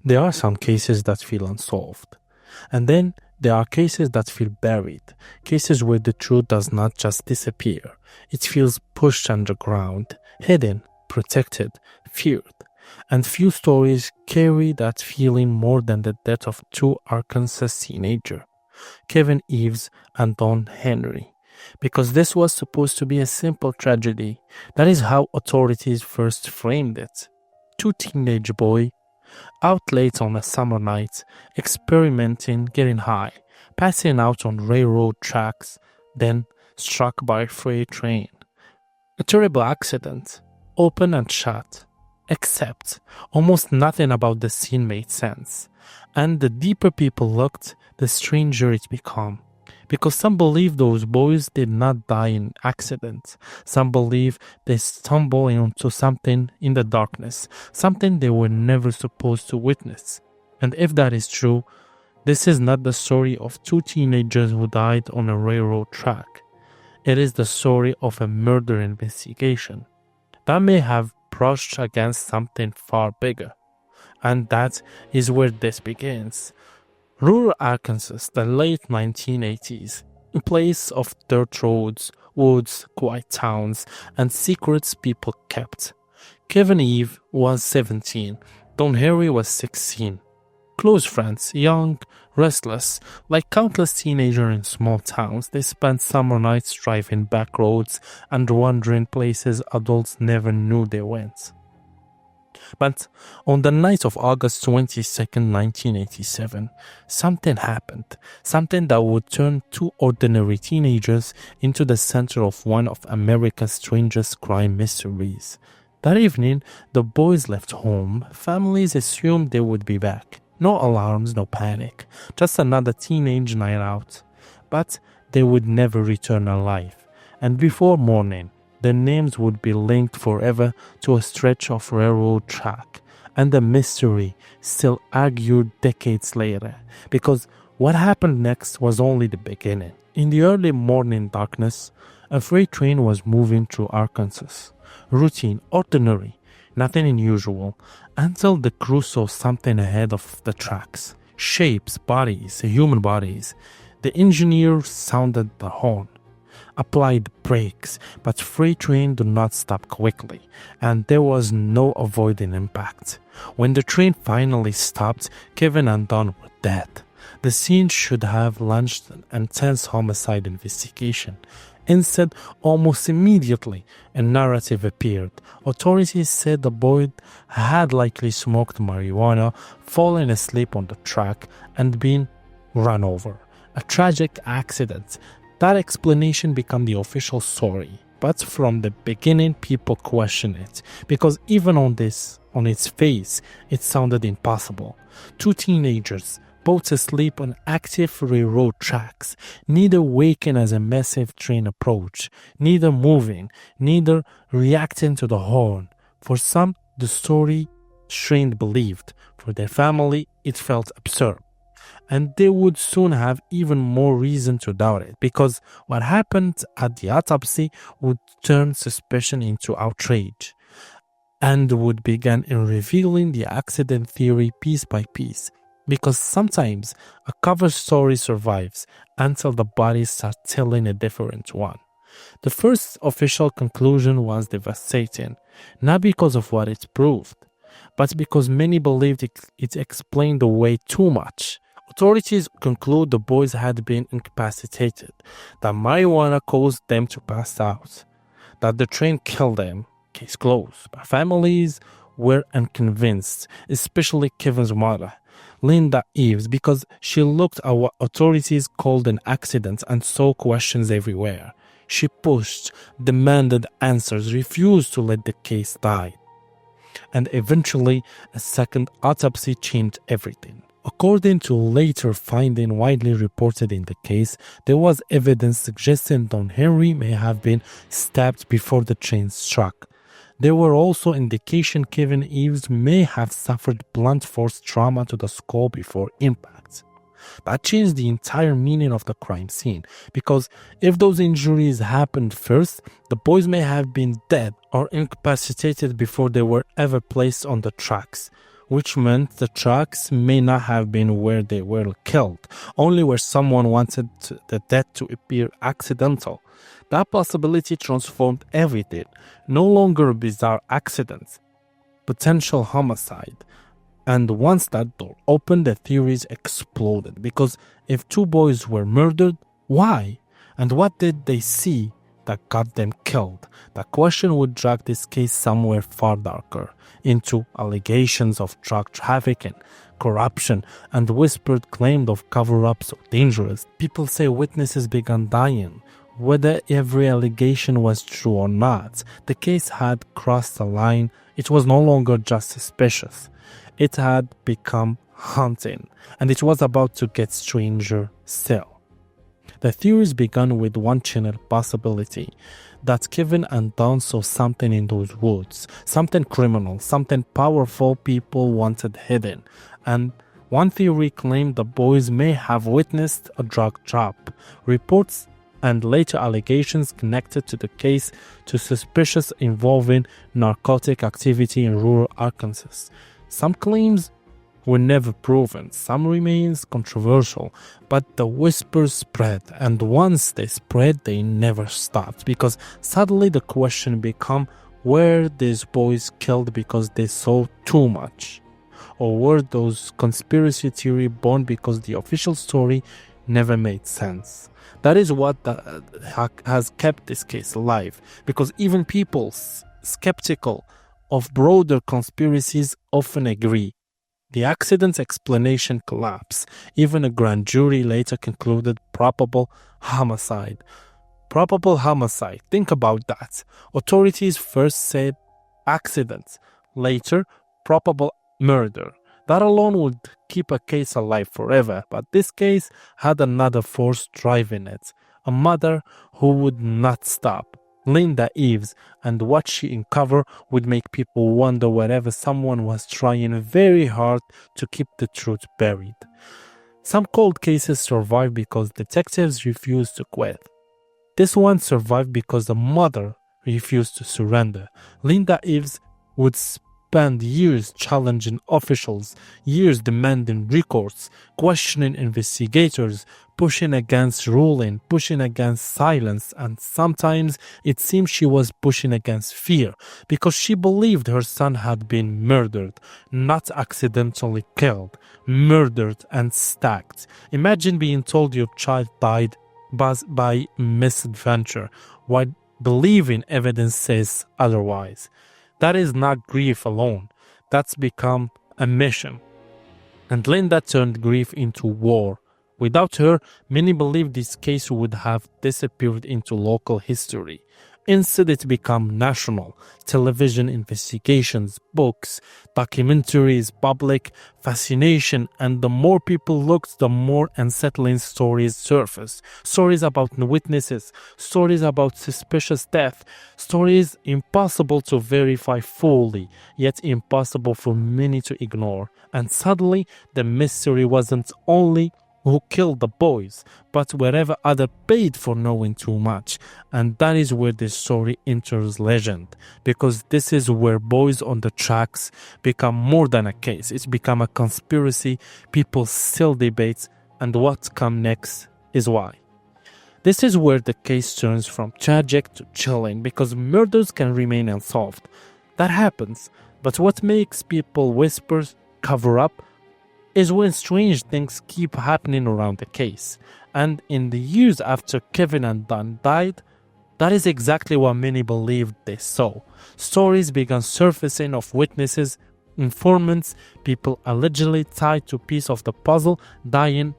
There are some cases that feel unsolved. And then there are cases that feel buried, cases where the truth does not just disappear. It feels pushed underground, hidden, protected, feared. And few stories carry that feeling more than the death of two Arkansas teenagers, Kevin Ives and Don Henry. Because this was supposed to be a simple tragedy. That is how authorities first framed it. Two teenage boys out late on a summer night, experimenting, getting high, passing out on railroad tracks, then struck by a freight train. A terrible accident, open and shut. Except almost nothing about the scene made sense. And the deeper people looked, the stranger it became. Because some believe those boys did not die in accidents. Some believe they stumbled into something in the darkness, something they were never supposed to witness. And if that is true, this is not the story of two teenagers who died on a railroad track. It is the story of a murder investigation that may have brushed against something far bigger. And that is where this begins. Rural Arkansas, the late 1980s, a place of dirt roads, woods, quiet towns, and secrets people kept. Kevin Eve was 17, Don Harry was 16. Close friends, young, restless, like countless teenagers in small towns, they spent summer nights driving back roads and wandering places adults never knew they went. But on the night of August 22nd, 1987, something happened. Something that would turn two ordinary teenagers into the center of one of America's strangest crime mysteries. That evening, the boys left home. Families assumed they would be back. No alarms, no panic. Just another teenage night out. But they would never return alive. And before morning, their names would be linked forever to a stretch of railroad track, and the mystery still argued decades later, because what happened next was only the beginning. In the early morning darkness, a freight train was moving through Arkansas. Routine, ordinary, nothing unusual, until the crew saw something ahead of the tracks. Shapes, bodies, human bodies. The engineer sounded the horn, applied brakes, but freight train did not stop quickly, and there was no avoiding impact. When the train finally stopped, Kevin and Don were dead. The scene should have launched an intense homicide investigation. Instead, almost immediately, a narrative appeared. Authorities said the boy had likely smoked marijuana, fallen asleep on the track, and been run over. A tragic accident. That explanation became the official story. But from the beginning, people questioned it, because even on its face, it sounded impossible. Two teenagers, both asleep on active railroad tracks, neither waking as a massive train approached, neither moving, neither reacting to the horn. For some, the story strained believed. For their family, it felt absurd. And they would soon have even more reason to doubt it, because what happened at the autopsy would turn suspicion into outrage, and would begin in revealing the accident theory piece by piece, because sometimes a cover story survives until the bodies start telling a different one. The first official conclusion was devastating, not because of what it proved, but because many believed it explained away too much. Authorities conclude the boys had been incapacitated, that marijuana caused them to pass out, that the train killed them, case closed. But families were unconvinced, especially Kevin's mother, Linda Ives, because she looked at what authorities called an accident and saw questions everywhere. She pushed, demanded answers, refused to let the case die. And eventually, a second autopsy changed everything. According to later findings widely reported in the case, there was evidence suggesting Don Henry may have been stabbed before the train struck. There were also indications Kevin Ives may have suffered blunt force trauma to the skull before impact. That changed the entire meaning of the crime scene, because if those injuries happened first, the boys may have been dead or incapacitated before they were ever placed on the tracks, which meant the tracks may not have been where they were killed, only where someone wanted the death to appear accidental. That possibility transformed everything. No longer a bizarre accident, potential homicide. And once that door opened, the theories exploded. Because if two boys were murdered, why? And what did they see that got them killed? The question would drag this case somewhere far darker, into allegations of drug trafficking, corruption, and whispered claims of cover-ups so dangerous. People say witnesses began dying. Whether every allegation was true or not, the case had crossed the line. It was no longer just suspicious. It had become haunting, and it was about to get stranger still. The theories began with one general possibility, that Kevin and Don saw something in those woods, something criminal, something powerful people wanted hidden. And one theory claimed the boys may have witnessed a drug trap. Reports and later allegations connected to the case to suspicious involving narcotic activity in rural Arkansas. Some claims were never proven, some remains controversial, but the whispers spread, and once they spread, they never stopped, because suddenly the question became, were these boys killed because they saw too much? Or were those conspiracy theories born because the official story never made sense? That is what has kept this case alive, because even people skeptical of broader conspiracies often agree. The accident's explanation collapsed. Even a grand jury later concluded probable homicide. Probable homicide. Think about that. Authorities first said accident, later probable murder. That alone would keep a case alive forever, but this case had another force driving it. A mother who would not stop. Linda Ives, and what she uncovered would make people wonder wherever someone was trying very hard to keep the truth buried. Some cold cases survive because detectives refused to quit. This one survived because the mother refused to surrender. Linda Ives would spend years challenging officials, years demanding records, questioning investigators, pushing against ruling, pushing against silence, and sometimes it seemed she was pushing against fear, because she believed her son had been murdered, not accidentally killed, murdered and stacked. Imagine being told your child died by misadventure, while believing evidence says otherwise. That is not grief alone. That's become a mission. And Linda turned grief into war. Without her, many believe this case would have disappeared into local history. Instead, it became national. Television investigations, books, documentaries, public fascination, and the more people looked, the more unsettling stories surfaced. Stories about witnesses, stories about suspicious death, stories impossible to verify fully, yet impossible for many to ignore. And suddenly, the mystery wasn't only who killed the boys, but wherever other paid for knowing too much. And that is where this story enters legend, because this is where boys on the tracks become more than a case. It's become a conspiracy people still debate, and what comes next is why. This is where the case turns from tragic to chilling, because murders can remain unsolved. That happens, but what makes people whisper, cover up, is when strange things keep happening around the case. And in the years after Kevin and Don died, that is exactly what many believed they saw. Stories began surfacing of witnesses, informants, people allegedly tied to a piece of the puzzle dying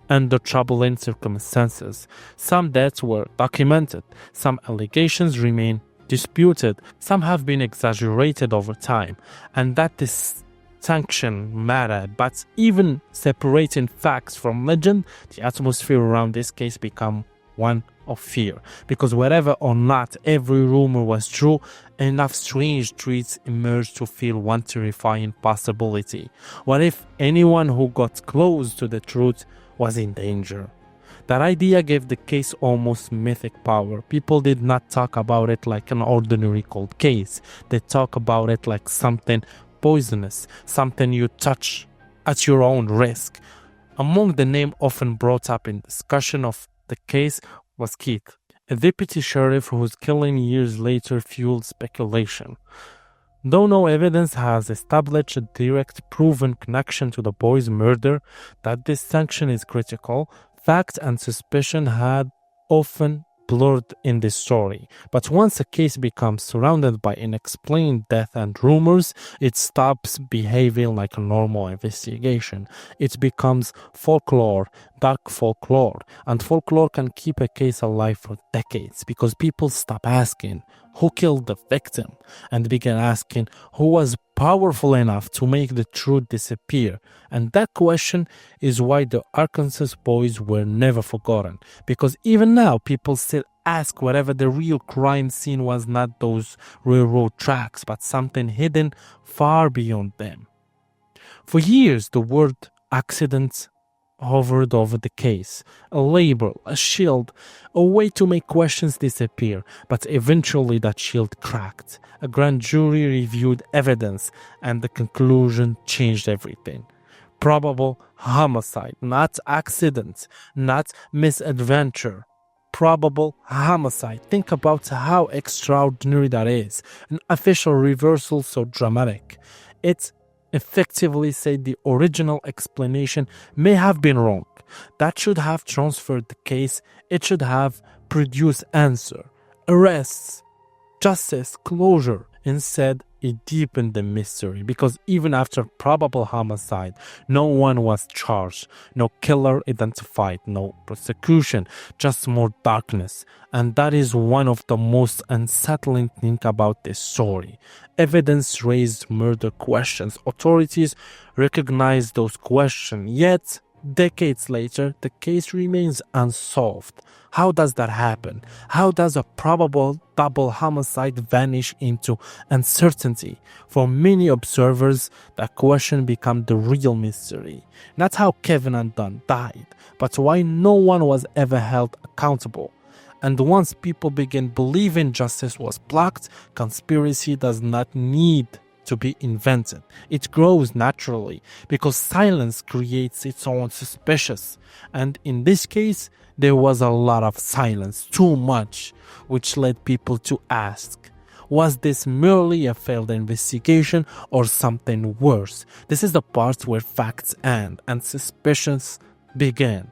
under troubling circumstances. Some deaths were documented, some allegations remain disputed, some have been exaggerated over time, and that distinction mattered. But even separating facts from legend, the atmosphere around this case became one of fear, because whether or not every rumor was true, enough strange traits emerged to feel one terrifying possibility. What if anyone who got close to the truth was in danger? That idea gave the case almost mythic power. People did not talk about it like an ordinary cold case. They talk about it like something poisonous, something you touch at your own risk. Among the names often brought up in discussion of the case was Keith, a deputy sheriff whose killing years later fueled speculation. Though no evidence has established a direct proven connection to the boy's murder, that distinction is critical. Fact and suspicion had often blurred in this story, but once a case becomes surrounded by unexplained death and rumors, it stops behaving like a normal investigation. It becomes folklore, dark folklore, and folklore can keep a case alive for decades because people stop asking who killed the victim and begin asking who was powerful enough to make the truth disappear. And that question is why the Arkansas boys were never forgotten, because even now people still ask whatever the real crime scene was, not those railroad tracks, but something hidden far beyond them. For years, the word accident hovered over the case, a label, a shield, a way to make questions disappear, but eventually that shield cracked. A grand jury reviewed evidence, and the conclusion changed everything. Probable homicide, not accident, not misadventure. Probable homicide. Think about how extraordinary that is. An official reversal so dramatic. It effectively said the original explanation may have been wrong. That should have transferred the case. It should have produced answer, arrests, justice, closure. Instead, it deepened the mystery because even after probable homicide, no one was charged, no killer identified, no prosecution, just more darkness. And that is one of the most unsettling things about this story. Evidence raised murder questions. Authorities recognized those questions, yet decades later, the case remains unsolved. How does that happen? How does a probable double homicide vanish into uncertainty? For many observers, that question becomes the real mystery. Not how Kevin and Don died, but why no one was ever held accountable. And once people begin believing justice was blocked, conspiracy does not need to be invented. It grows naturally because silence creates its own suspicious. And in this case, there was a lot of silence, too much, which led people to ask, was this merely a failed investigation or something worse? This is the part where facts end and suspicions begin.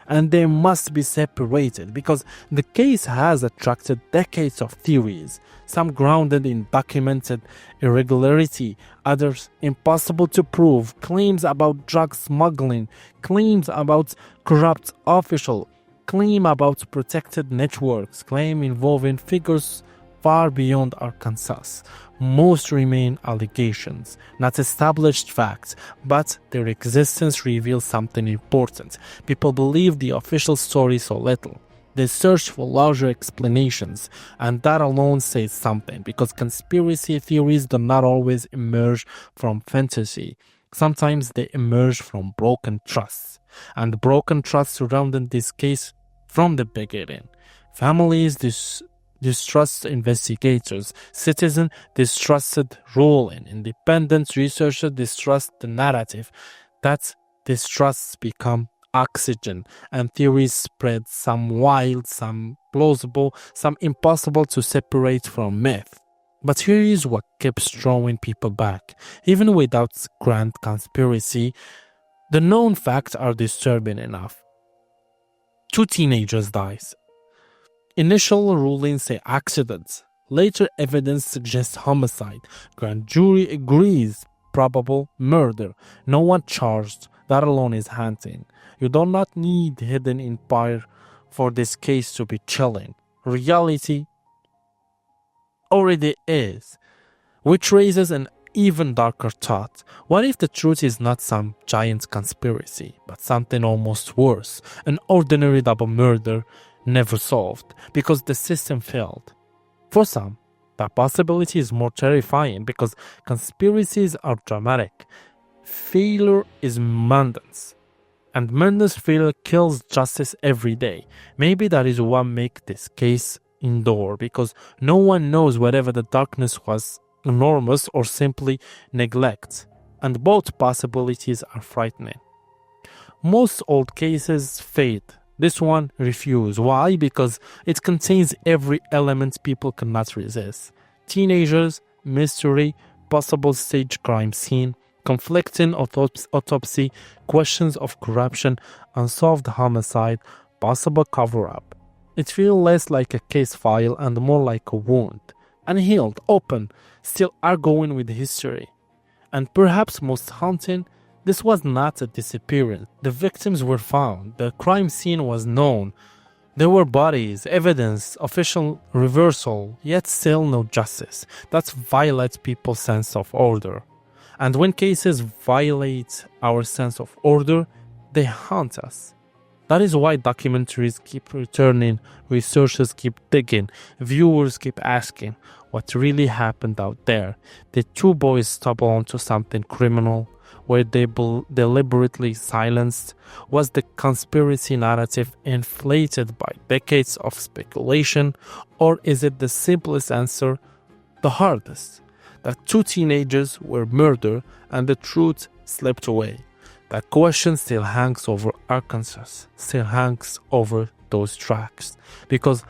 And they must be separated because the case has attracted decades of theories, some grounded in documented irregularity, others impossible to prove, claims about drug smuggling, claims about corrupt officials, claim about protected networks, claim involving figures far beyond Arkansas. Most remain allegations, not established facts, but their existence reveals something important. People believe the official story so little. They search for larger explanations, and that alone says something, because conspiracy theories do not always emerge from fantasy. Sometimes they emerge from broken trusts, and broken trust surrounded this case from the beginning. Families distrust investigators, citizens distrusted ruling, independent researchers distrust the narrative. That distrusts become oxygen, and theories spread, some wild, some plausible, some impossible to separate from myth. But here is what keeps drawing people back. Even without grand conspiracy, the known facts are disturbing enough. 2 teenagers dies. Initial rulings say accidents. Later evidence suggests homicide. Grand jury agrees probable murder. No one charged. That alone is haunting. You do not need hidden empire for this case to be chilling. Reality already is. Which raises an even darker thought. What if the truth is not some giant conspiracy, but something almost worse? An ordinary double murder never solved because the system failed. For some, that possibility is more terrifying because conspiracies are dramatic. Failure is madness, and madness failure kills justice every day. Maybe that is what makes this case endure, because no one knows whatever the darkness was enormous, or simply neglect, and both possibilities are frightening. Most old cases fade. This one refuse. Why? Because it contains every element people cannot resist. Teenagers, mystery, possible stage crime scene, conflicting autopsy, questions of corruption, unsolved homicide, possible cover-up. It feels less like a case file and more like a wound. Unhealed, open, still arguing with history. And perhaps most haunting, this was not a disappearance. The victims were found. The crime scene was known. There were bodies, evidence, official reversal, yet still no justice. That violates people's sense of order. And when cases violate our sense of order, they haunt us. That is why documentaries keep returning, researchers keep digging, viewers keep asking, what really happened out there? Did two boys stumble onto something criminal? Were they deliberately silenced? Was the conspiracy narrative inflated by decades of speculation? Or is it the simplest answer, the hardest? That two teenagers were murdered and the truth slipped away. That question still hangs over Arkansas, still hangs over those tracks. Because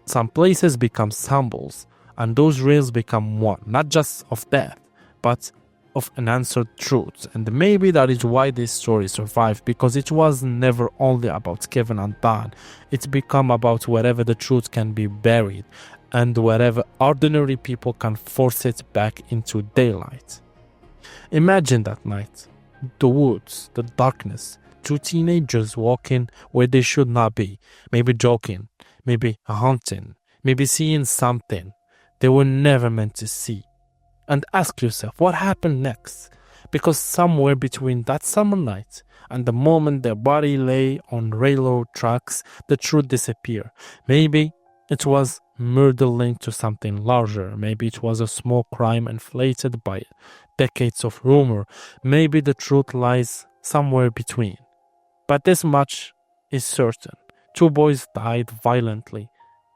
some places become symbols, and those rails become one, not just of death, but of unanswered truths. And maybe that is why this story survived, because it was never only about Kevin and Don. It's become about wherever the truth can be buried, and wherever ordinary people can force it back into daylight. Imagine that night. The woods, the darkness, two teenagers walking where they should not be, maybe joking, maybe hunting, maybe seeing something they were never meant to see. And ask yourself, what happened next? Because somewhere between that summer night and the moment their body lay on railroad tracks, the truth disappeared. Maybe it was murder linked to something larger. Maybe it was a small crime inflated by decades of rumor. Maybe the truth lies somewhere between. But this much is certain. Two boys died violently.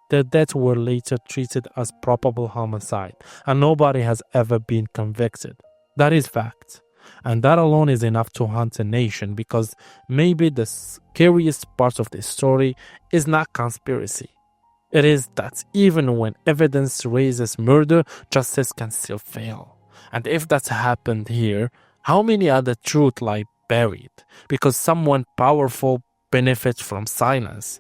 Their deaths were later treated as probable homicide, and nobody has ever been convicted. That is fact. And that alone is enough to haunt a nation, because maybe the scariest part of this story is not conspiracy. It is that even when evidence raises murder, justice can still fail. And if that's happened here, how many other truths lie buried because someone powerful benefits from silence?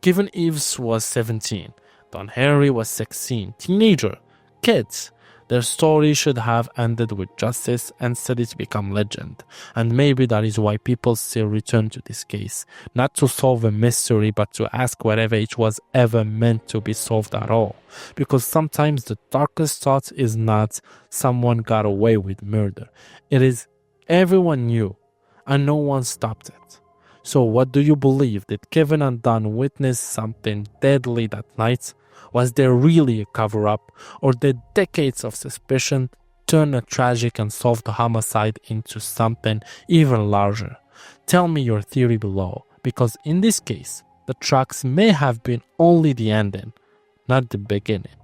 Kevin Ives was 17. Don Henry was 16. Teenager. Kids. Their story should have ended with justice, and instead it become legend. And maybe that is why people still return to this case. Not to solve a mystery, but to ask whether it was ever meant to be solved at all. Because sometimes the darkest thought is not someone got away with murder. It is everyone knew, and no one stopped it. So what do you believe? Did Kevin and Don witness something deadly that night? Was there really a cover-up, or did decades of suspicion turn a tragic unsolved homicide into something even larger? Tell me your theory below, because in this case, the tracks may have been only the ending, not the beginning.